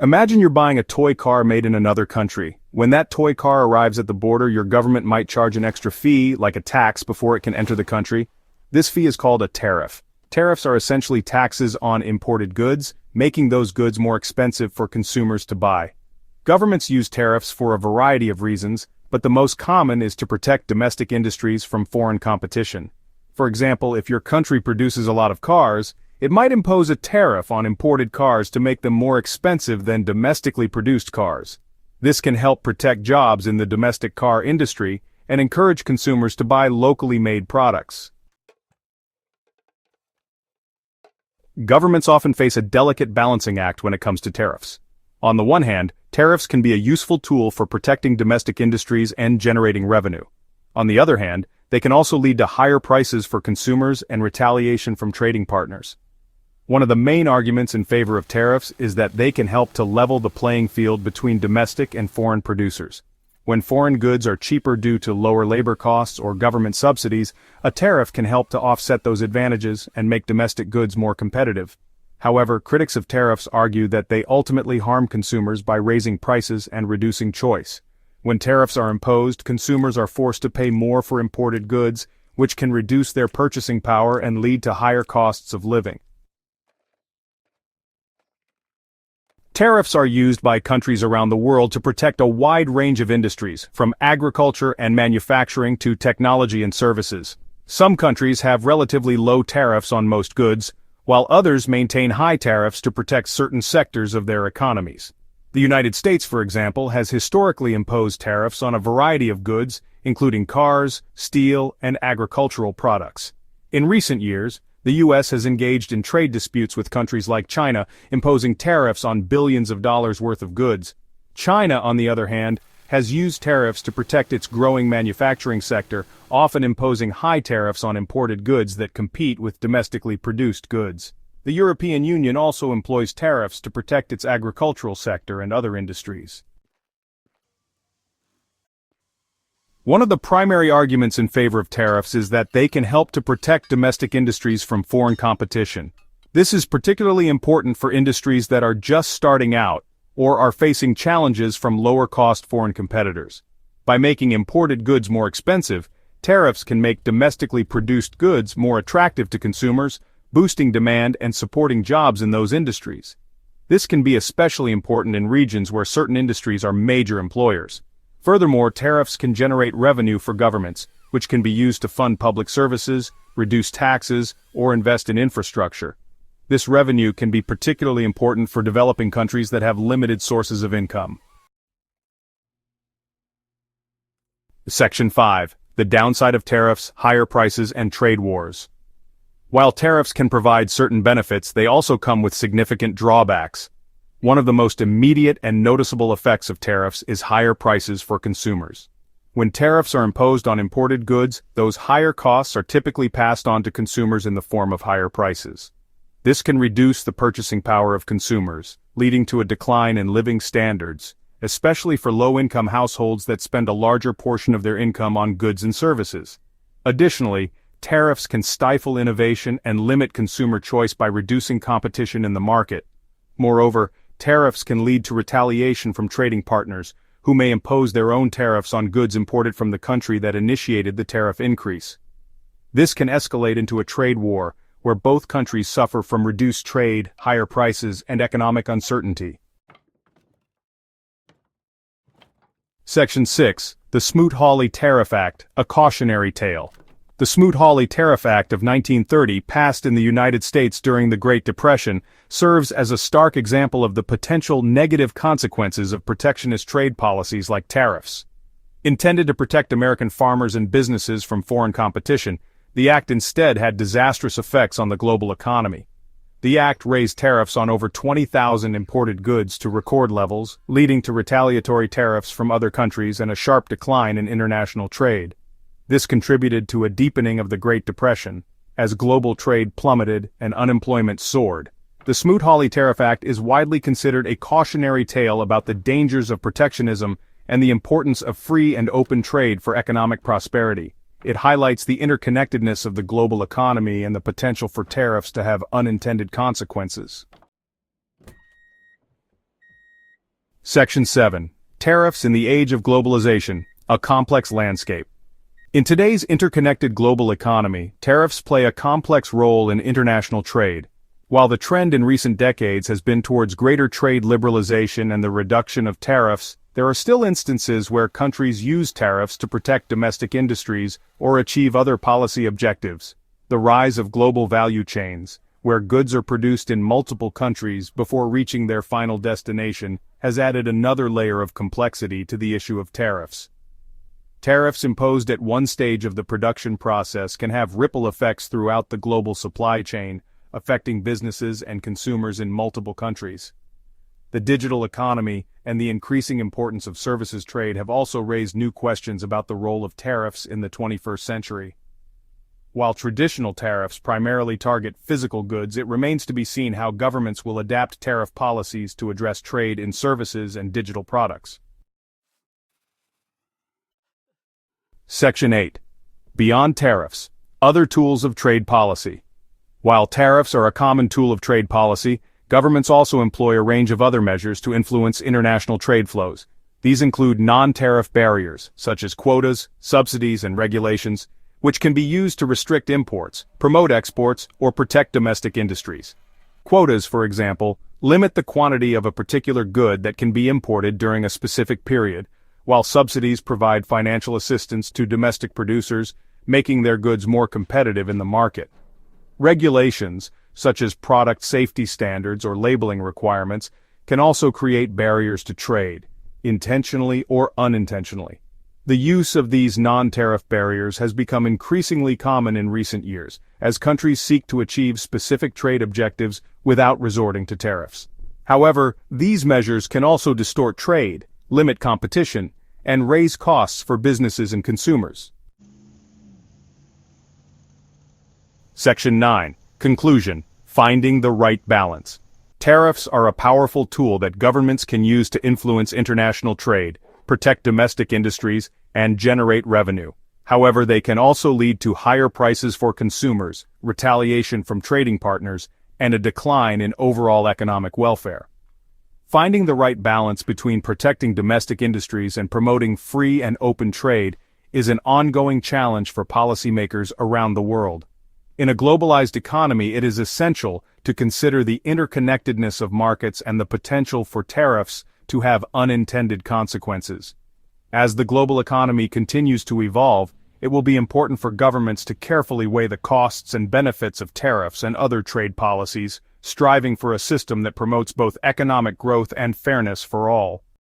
Imagine you're buying a toy car made in another country. When that toy car arrives at the border, your government might charge an extra fee, like a tax, before it can enter the country. This fee is called a tariff. Tariffs are essentially taxes on imported goods, making those goods more expensive for consumers to buy. Governments use tariffs for a variety of reasons, but the most common is to protect domestic industries from foreign competition. For example, if your country produces a lot of cars, it might impose a tariff on imported cars to make them more expensive than domestically produced cars. This can help protect jobs in the domestic car industry and encourage consumers to buy locally made products. Governments often face a delicate balancing act when it comes to tariffs. On the one hand, tariffs can be a useful tool for protecting domestic industries and generating revenue. On the other hand, they can also lead to higher prices for consumers and retaliation from trading partners. One of the main arguments in favor of tariffs is that they can help to level the playing field between domestic and foreign producers. When foreign goods are cheaper due to lower labor costs or government subsidies, a tariff can help to offset those advantages and make domestic goods more competitive. However, critics of tariffs argue that they ultimately harm consumers by raising prices and reducing choice. When tariffs are imposed, consumers are forced to pay more for imported goods, which can reduce their purchasing power and lead to higher costs of living. Tariffs are used by countries around the world to protect a wide range of industries, from agriculture and manufacturing to technology and services. Some countries have relatively low tariffs on most goods, while others maintain high tariffs to protect certain sectors of their economies. The United States, for example, has historically imposed tariffs on a variety of goods, including cars, steel, and agricultural products. In recent years, the U.S. has engaged in trade disputes with countries like China, imposing tariffs on billions of dollars worth of goods. China, on the other hand, has used tariffs to protect its growing manufacturing sector, often imposing high tariffs on imported goods that compete with domestically produced goods. The European Union also employs tariffs to protect its agricultural sector and other industries. One of the primary arguments in favor of tariffs is that they can help to protect domestic industries from foreign competition. This is particularly important for industries that are just starting out or are facing challenges from lower-cost foreign competitors. By making imported goods more expensive, tariffs can make domestically produced goods more attractive to consumers, boosting demand and supporting jobs in those industries. This can be especially important in regions where certain industries are major employers. Furthermore, tariffs can generate revenue for governments, which can be used to fund public services, reduce taxes, or invest in infrastructure. This revenue can be particularly important for developing countries that have limited sources of income. Section 5. The downside of tariffs, higher prices, and trade wars. While tariffs can provide certain benefits, they also come with significant drawbacks. One of the most immediate and noticeable effects of tariffs is higher prices for consumers. When tariffs are imposed on imported goods, those higher costs are typically passed on to consumers in the form of higher prices. This can reduce the purchasing power of consumers, leading to a decline in living standards, especially for low-income households that spend a larger portion of their income on goods and services. Additionally, tariffs can stifle innovation and limit consumer choice by reducing competition in the market. Moreover, tariffs can lead to retaliation from trading partners, who may impose their own tariffs on goods imported from the country that initiated the tariff increase. This can escalate into a trade war, where both countries suffer from reduced trade, higher prices, and economic uncertainty. Section 6. The Smoot-Hawley Tariff Act, a cautionary tale. The Smoot-Hawley Tariff Act of 1930, passed in the United States during the Great Depression, serves as a stark example of the potential negative consequences of protectionist trade policies like tariffs. Intended to protect American farmers and businesses from foreign competition, the act instead had disastrous effects on the global economy. The act raised tariffs on over 20,000 imported goods to record levels, leading to retaliatory tariffs from other countries and a sharp decline in international trade. This contributed to a deepening of the Great Depression, as global trade plummeted and unemployment soared. The Smoot-Hawley Tariff Act is widely considered a cautionary tale about the dangers of protectionism and the importance of free and open trade for economic prosperity. It highlights the interconnectedness of the global economy and the potential for tariffs to have unintended consequences. Section 7. Tariffs in the Age of Globalization, a Complex Landscape. In today's interconnected global economy, tariffs play a complex role in international trade. While the trend in recent decades has been towards greater trade liberalization and the reduction of tariffs, there are still instances where countries use tariffs to protect domestic industries or achieve other policy objectives. The rise of global value chains, where goods are produced in multiple countries before reaching their final destination, has added another layer of complexity to the issue of tariffs. Tariffs imposed at one stage of the production process can have ripple effects throughout the global supply chain, affecting businesses and consumers in multiple countries. The digital economy and the increasing importance of services trade have also raised new questions about the role of tariffs in the 21st century. While traditional tariffs primarily target physical goods, it remains to be seen how governments will adapt tariff policies to address trade in services and digital products. Section 8. Beyond tariffs, other tools of trade policy. While tariffs are a common tool of trade policy, governments also employ a range of other measures to influence international trade flows. These include non-tariff barriers, such as quotas, subsidies, and regulations, which can be used to restrict imports, promote exports, or protect domestic industries. Quotas, for example, limit the quantity of a particular good that can be imported during a specific period, while subsidies provide financial assistance to domestic producers, making their goods more competitive in the market. Regulations, such as product safety standards or labeling requirements, can also create barriers to trade, intentionally or unintentionally. The use of these non-tariff barriers has become increasingly common in recent years, as countries seek to achieve specific trade objectives without resorting to tariffs. However, these measures can also distort trade, limit competition, and raise costs for businesses and consumers. Section 9. Conclusion. Finding the right balance. Tariffs are a powerful tool that governments can use to influence international trade, protect domestic industries, and generate revenue. However, they can also lead to higher prices for consumers, retaliation from trading partners, and a decline in overall economic welfare. Finding the right balance between protecting domestic industries and promoting free and open trade is an ongoing challenge for policymakers around the world. In a globalized economy, it is essential to consider the interconnectedness of markets and the potential for tariffs to have unintended consequences. As the global economy continues to evolve, it will be important for governments to carefully weigh the costs and benefits of tariffs and other trade policies, striving for a system that promotes both economic growth and fairness for all.